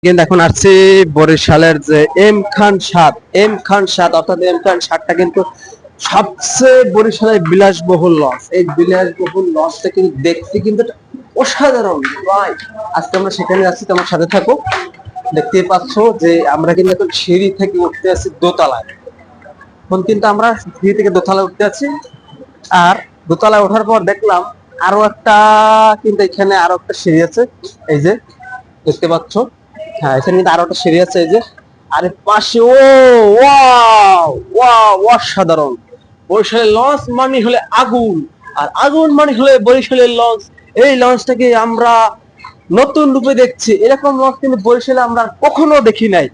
কিন্তু এখন আসছে বরিশালের যে এম খান 7 অর্থাৎ এম খান 7টা কিন্তু সবচেয়ে বরিশালের বিলাসবহুল লঞ্চ। এই বিলাসবহুল লঞ্চটা কিন্তু দেখতে কিন্তু অসাধারণ ভাই। আজকে আমরা সেখানে যাচ্ছি, তোমার সাথে থাকো। দেখতেই পাচ্ছ যে আমরা কিন্তু এখন সিঁড়ি থেকে উঠতে আছি দোতলায়। এখন কিন্তু আমরা সিঁড়ি থেকে দোতলায় উঠতে আছি। আর দোতলায় ওঠার পর দেখলাম আরো একটা, কিন্তু এখানে আরো একটা সিঁড়ি আছে। এই যে দেখতে পাচ্ছ, হ্যাঁ এখানে কিন্তু আরো একটা সিঁড়ি আছে। এই যে আরে পাশে, ও ওয়াও ওয়াও, অসাধারণ। বরিশালের লঞ্চ মানে হলে আগুন, আর আগুন মানে হলে বরিশালের লঞ্চ। এই লঞ্চটাকে আমরা নতুন রূপে দেখছি। এরকম লঞ্চ কিন্তু বরিশালে আমরা কখনো দেখি নাই।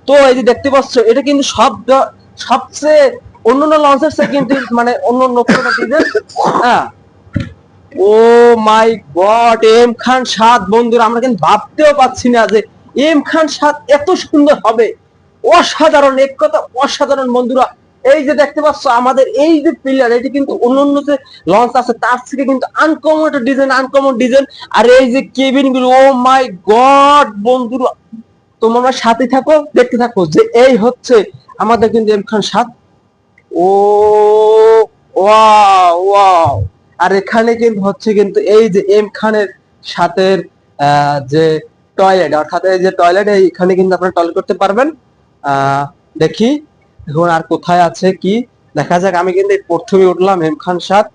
তো এই যে দেখতে পাচ্ছ, এটা কিন্তু সবচেয়ে অন্যান্য লঞ্চের চেয়ে কিন্তু মানে অন্য নতুন ডিজাইন। হ্যাঁ, ও মাই গড, এম খান 7 বন্ধুরা, আমরা কিন্তু ভাবতেও পাচ্ছি না যে এম খান 7 এত সুন্দর হবে। অসাধারণ, এক কথা অসাধারণ বন্ধুরা। এই যে দেখতে পাচ্ছ আমাদের এই যে পিলার, এটি কিন্তু অন্যান্য যে লঞ্চ আছে তার থেকে কিন্তু আনকমন একটা ডিজাইন, আনকমন ডিজাইন। আর এই যে কেবিন গুলো, ও মাই গড বন্ধুরা, তোমরা সাথে থাকো, দেখতে থাকো যে এই হচ্ছে আমাদের কিন্তু এম খান 7। ও ওয়াও ওয়াও। আর এখানে কিন্তু হচ্ছে কিন্তু এই যে এম খানের 7-এর যে টয়লেট, অর্থাৎ এই যে টয়লেট, এখানে কিন্তু আপনারা টয়লেট করতে পারবেন। দেখি এখন আর কোথায় আছে কি, দেখা যাক। আমি কিন্তু এই প্রথমে উঠলাম এম খান 7।